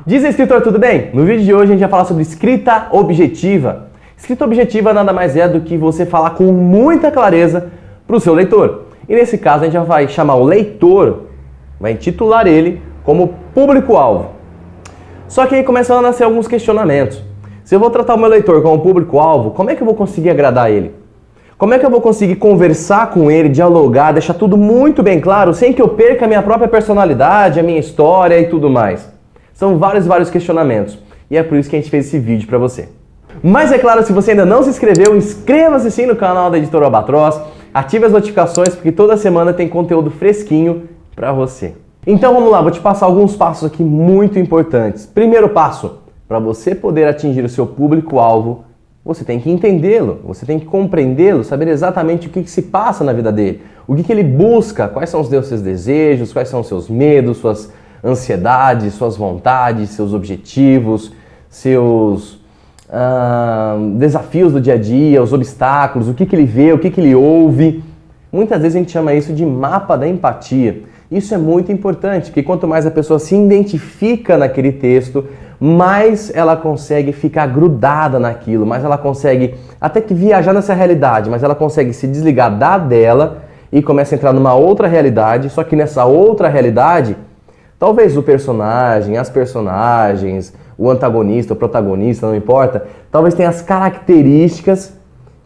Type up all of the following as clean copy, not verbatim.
Diz aí, escritor, tudo bem? No vídeo de hoje a gente vai falar sobre escrita objetiva. Escrita objetiva nada mais é do que você falar com muita clareza para o seu leitor. E nesse caso a gente vai chamar o leitor, vai intitular ele como público-alvo. Só que aí começam a nascer alguns questionamentos. Se eu vou tratar o meu leitor como público-alvo, como é que eu vou conseguir agradar ele? Como é que eu vou conseguir conversar com ele, dialogar, deixar tudo muito bem claro, sem que eu perca a minha própria personalidade, a minha história e tudo mais? São vários questionamentos. E é por isso que a gente fez esse vídeo para você. Mas é claro, se você ainda não se inscreveu, inscreva-se sim no canal da Editora Albatross, ative as notificações porque toda semana tem conteúdo fresquinho para você. Então vamos lá, vou te passar alguns passos aqui muito importantes. Primeiro passo, para você poder atingir o seu público-alvo, você tem que entendê-lo, você tem que compreendê-lo, saber exatamente o que se passa na vida dele, o que ele busca, quais são os seus desejos, quais são os seus medos, suas ansiedades, suas vontades, seus objetivos, seus desafios do dia a dia, os obstáculos, o que ele vê, o que ele ouve. Muitas vezes a gente chama isso de mapa da empatia. Isso é muito importante, porque quanto mais a pessoa se identifica naquele texto, mais ela consegue ficar grudada naquilo, mais ela consegue até que viajar nessa realidade, mas ela consegue se desligar da dela e começa a entrar numa outra realidade, só que nessa outra realidade, talvez o personagem, as personagens, o antagonista, o protagonista, não importa, talvez tenha as características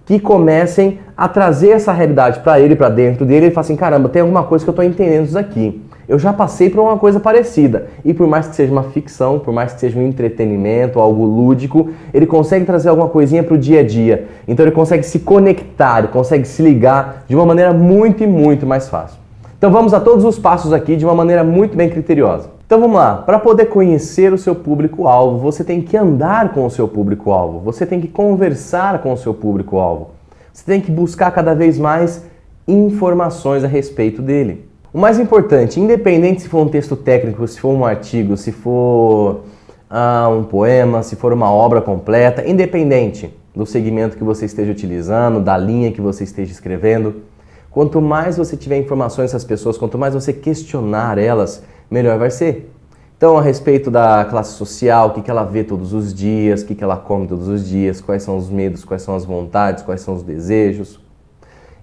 que comecem a trazer essa realidade para ele, para dentro dele, e fala assim, caramba, tem alguma coisa que eu estou entendendo isso aqui. Eu já passei por uma coisa parecida. E por mais que seja uma ficção, por mais que seja um entretenimento, algo lúdico, ele consegue trazer alguma coisinha para o dia a dia. Então ele consegue se conectar, ele consegue se ligar de uma maneira muito mais fácil. Então vamos a todos os passos aqui de uma maneira muito bem criteriosa. Então vamos lá, para poder conhecer o seu público-alvo, você tem que andar com o seu público-alvo, você tem que conversar com o seu público-alvo, você tem que buscar cada vez mais informações a respeito dele. O mais importante, independente se for um texto técnico, se for um artigo, se for um poema, se for uma obra completa, independente do segmento que você esteja utilizando, da linha que você esteja escrevendo, quanto mais você tiver informações dessas pessoas, quanto mais você questionar elas, melhor vai ser. Então, a respeito da classe social, o que ela vê todos os dias, o que ela come todos os dias, quais são os medos, quais são as vontades, quais são os desejos.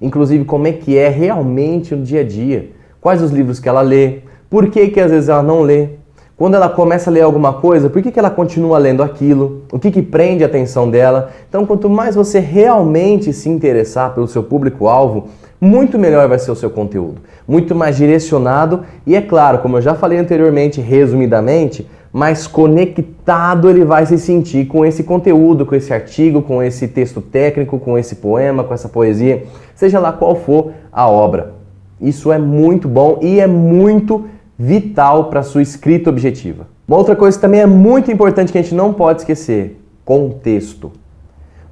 Inclusive, como é que é realmente o dia a dia. Quais os livros que ela lê, por que às vezes ela não lê. Quando ela começa a ler alguma coisa, por que ela continua lendo aquilo? O que prende a atenção dela? Então, quanto mais você realmente se interessar pelo seu público-alvo, muito melhor vai ser o seu conteúdo. Muito mais direcionado e, é claro, como eu já falei anteriormente, resumidamente, mais conectado ele vai se sentir com esse conteúdo, com esse artigo, com esse texto técnico, com esse poema, com essa poesia, seja lá qual for a obra. Isso é muito bom e é muito vital para a sua escrita objetiva. Uma outra coisa que também é muito importante que a gente não pode esquecer, contexto.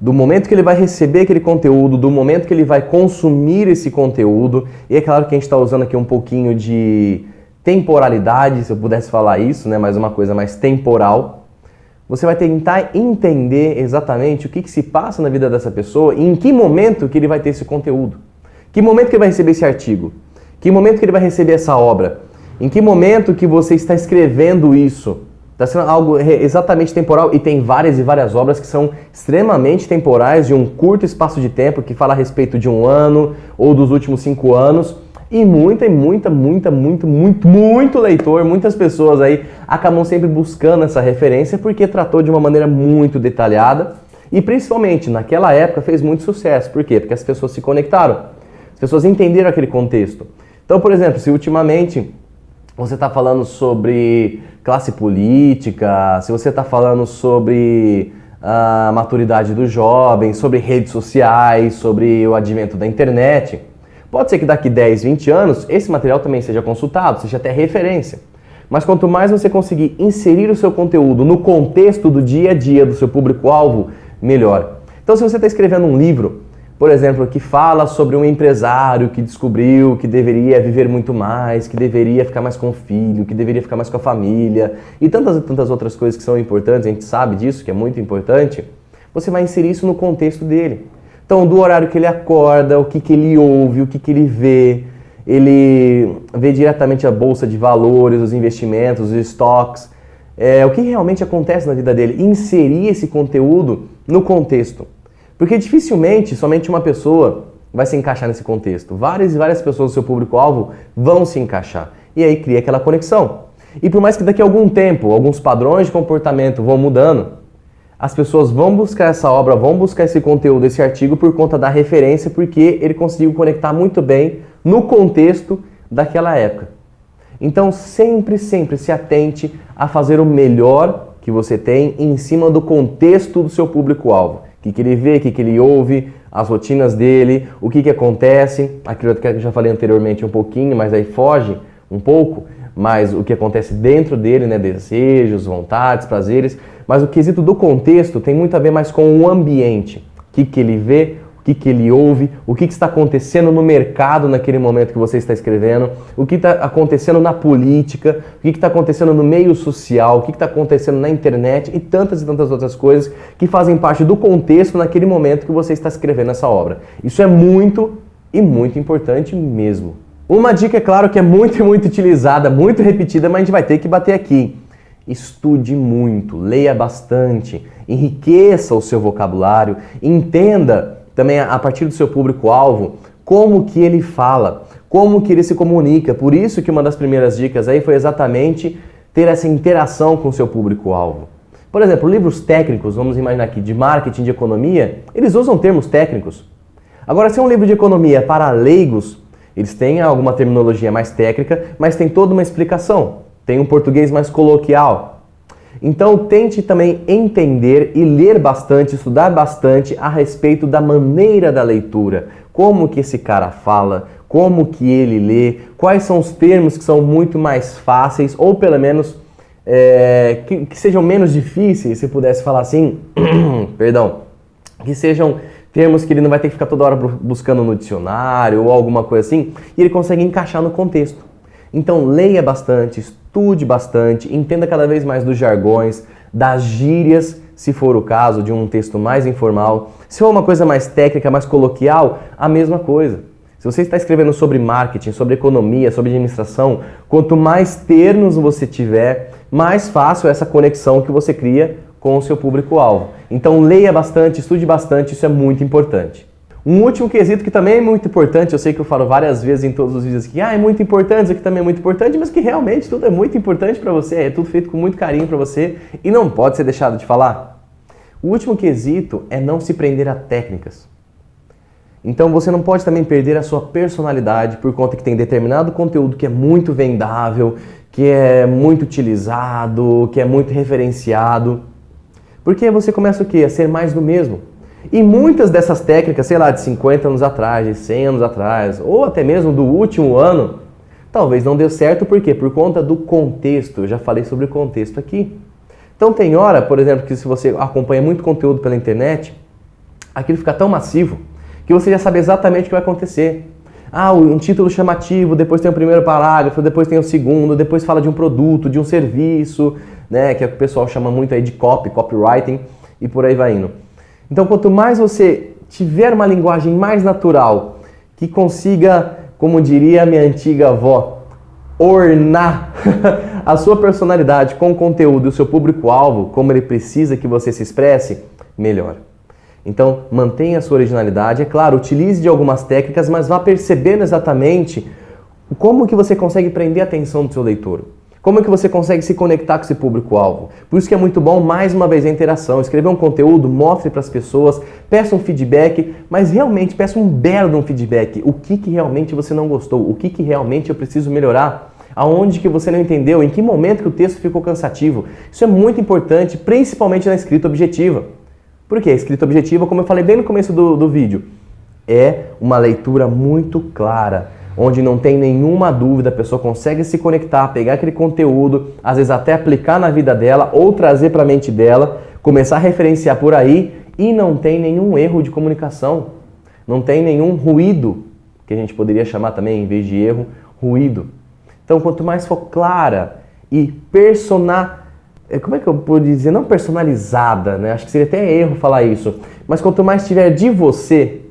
Do momento que ele vai receber aquele conteúdo, do momento que ele vai consumir esse conteúdo, e é claro que a gente está usando aqui um pouquinho de temporalidade, se eu pudesse falar isso, né, mas uma coisa mais temporal, você vai tentar entender exatamente o que se passa na vida dessa pessoa e em que momento que ele vai ter esse conteúdo. Que momento que ele vai receber esse artigo? Que momento que ele vai receber essa obra? Em que momento que você está escrevendo isso? Está sendo algo exatamente temporal e tem várias obras que são extremamente temporais, de um curto espaço de tempo, que fala a respeito de um ano ou dos últimos 5 anos. E muito leitor, muitas pessoas aí acabam sempre buscando essa referência porque tratou de uma maneira muito detalhada e principalmente naquela época fez muito sucesso. Por quê? Porque as pessoas se conectaram. As pessoas entenderam aquele contexto. Então, por exemplo, se ultimamente você está falando sobre classe política, se você está falando sobre a maturidade do jovem, sobre redes sociais, sobre o advento da internet, pode ser que daqui 10, 20 anos esse material também seja consultado, seja até referência. Mas quanto mais você conseguir inserir o seu conteúdo no contexto do dia a dia do seu público-alvo, melhor. Então, se você está escrevendo um livro, por exemplo, que fala sobre um empresário que descobriu que deveria viver muito mais, que deveria ficar mais com o filho, que deveria ficar mais com a família e tantas outras coisas que são importantes, a gente sabe disso, que é muito importante, você vai inserir isso no contexto dele. Então, do horário que ele acorda, o que ele ouve, o que ele vê, ele vê diretamente a bolsa de valores, os investimentos, os estoques, o que realmente acontece na vida dele, inserir esse conteúdo no contexto. Porque dificilmente somente uma pessoa vai se encaixar nesse contexto. Várias e várias pessoas do seu público-alvo vão se encaixar. E aí cria aquela conexão. E por mais que daqui a algum tempo, alguns padrões de comportamento vão mudando, as pessoas vão buscar essa obra, vão buscar esse conteúdo, esse artigo por conta da referência, porque ele conseguiu conectar muito bem no contexto daquela época. Então sempre se atente a fazer o melhor que você tem em cima do contexto do seu público-alvo. O que ele vê, o que ele ouve, as rotinas dele, o que acontece, aquilo que eu já falei anteriormente um pouquinho, mas aí foge um pouco, mas o que acontece dentro dele, né, desejos, vontades, prazeres, mas o quesito do contexto tem muito a ver mais com o ambiente, o que ele vê, o que ele ouve, o que está acontecendo no mercado naquele momento que você está escrevendo, o que está acontecendo na política, o que está acontecendo no meio social, o que está acontecendo na internet e tantas outras coisas que fazem parte do contexto naquele momento que você está escrevendo essa obra. Isso é muito importante mesmo. Uma dica, é claro, que é muito utilizada, muito repetida, mas a gente vai ter que bater aqui. Estude muito, leia bastante, enriqueça o seu vocabulário, entenda também a partir do seu público-alvo como que ele fala, como que ele se comunica. Por isso que uma das primeiras dicas aí foi exatamente ter essa interação com o seu público-alvo. Por exemplo, livros técnicos, vamos imaginar aqui, de marketing, de economia, eles usam termos técnicos. Agora, se é um livro de economia para leigos, eles têm alguma terminologia mais técnica, mas tem toda uma explicação. Tem um português mais coloquial. Então tente também entender e ler bastante, estudar bastante a respeito da maneira da leitura. Como que esse cara fala, como que ele lê, quais são os termos que são muito mais fáceis, ou pelo menos que sejam menos difíceis, se pudesse falar assim, perdão, que sejam termos que ele não vai ter que ficar toda hora buscando no dicionário ou alguma coisa assim, e ele consegue encaixar no contexto. Então leia bastante, estude bastante, entenda cada vez mais dos jargões, das gírias, se for o caso, de um texto mais informal. Se for uma coisa mais técnica, mais coloquial, a mesma coisa. Se você está escrevendo sobre marketing, sobre economia, sobre administração, quanto mais termos você tiver, mais fácil é essa conexão que você cria com o seu público-alvo. Então leia bastante, estude bastante, isso é muito importante. Um último quesito que também é muito importante, eu sei que eu falo várias vezes em todos os vídeos aqui, é muito importante, isso aqui também é muito importante, mas que realmente tudo é muito importante para você, é tudo feito com muito carinho para você e não pode ser deixado de falar. O último quesito é não se prender a técnicas. Então você não pode também perder a sua personalidade por conta que tem determinado conteúdo que é muito vendável, que é muito utilizado, que é muito referenciado. Porque você começa o quê? A ser mais do mesmo. E muitas dessas técnicas, sei lá, de 50 anos atrás, de 100 anos atrás, ou até mesmo do último ano, talvez não deu certo, por quê? Por conta do contexto. Eu já falei sobre o contexto aqui. Então tem hora, por exemplo, que se você acompanha muito conteúdo pela internet, aquilo fica tão massivo que você já sabe exatamente o que vai acontecer. Um título chamativo, depois tem o primeiro parágrafo, depois tem o segundo, depois fala de um produto, de um serviço, né, que é o que o pessoal chama muito aí de copywriting, e por aí vai indo. Então, quanto mais você tiver uma linguagem mais natural, que consiga, como diria a minha antiga avó, ornar a sua personalidade com o conteúdo e o seu público-alvo, como ele precisa que você se expresse, melhor. Então, mantenha a sua originalidade. É claro, utilize de algumas técnicas, mas vá percebendo exatamente como que você consegue prender a atenção do seu leitor. Como é que você consegue se conectar com esse público-alvo? Por isso que é muito bom, mais uma vez, a interação. Escrever um conteúdo, mostre para as pessoas, peça um feedback, mas realmente peça um belo feedback. O que realmente você não gostou? O que realmente eu preciso melhorar? Aonde que você não entendeu? Em que momento que o texto ficou cansativo? Isso é muito importante, principalmente na escrita objetiva. Por quê? A escrita objetiva, como eu falei bem no começo do vídeo, é uma leitura muito clara, onde não tem nenhuma dúvida, a pessoa consegue se conectar, pegar aquele conteúdo, às vezes até aplicar na vida dela ou trazer para a mente dela, começar a referenciar por aí e não tem nenhum erro de comunicação, não tem nenhum ruído, que a gente poderia chamar também, em vez de erro, ruído. Então, quanto mais for clara e como é que eu posso dizer? Não personalizada, né? Acho que seria até erro falar isso. Mas quanto mais tiver de você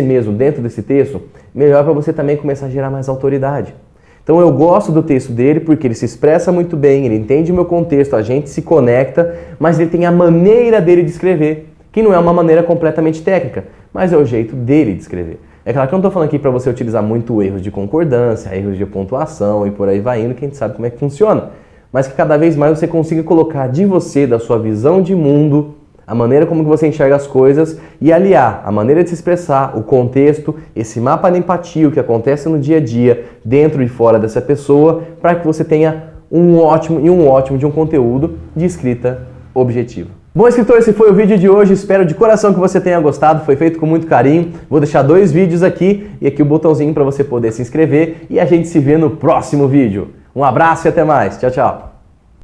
mesmo dentro desse texto, melhor para você também começar a gerar mais autoridade. Então eu gosto do texto dele porque ele se expressa muito bem, ele entende o meu contexto, a gente se conecta, mas ele tem a maneira dele de escrever, que não é uma maneira completamente técnica, mas é o jeito dele de escrever. É claro que eu não estou falando aqui para você utilizar muito erros de concordância, erros de pontuação e por aí vai indo, que a gente sabe como é que funciona. Mas que cada vez mais você consiga colocar de você, da sua visão de mundo, a maneira como você enxerga as coisas e aliar a maneira de se expressar, o contexto, esse mapa da empatia, o que acontece no dia a dia, dentro e fora dessa pessoa, para que você tenha um ótimo de um conteúdo de escrita objetiva. Bom, escritor, esse foi o vídeo de hoje. Espero de coração que você tenha gostado. Foi feito com muito carinho. Vou deixar 2 vídeos aqui e aqui o botãozinho para você poder se inscrever e a gente se vê no próximo vídeo. Um abraço e até mais. Tchau, tchau.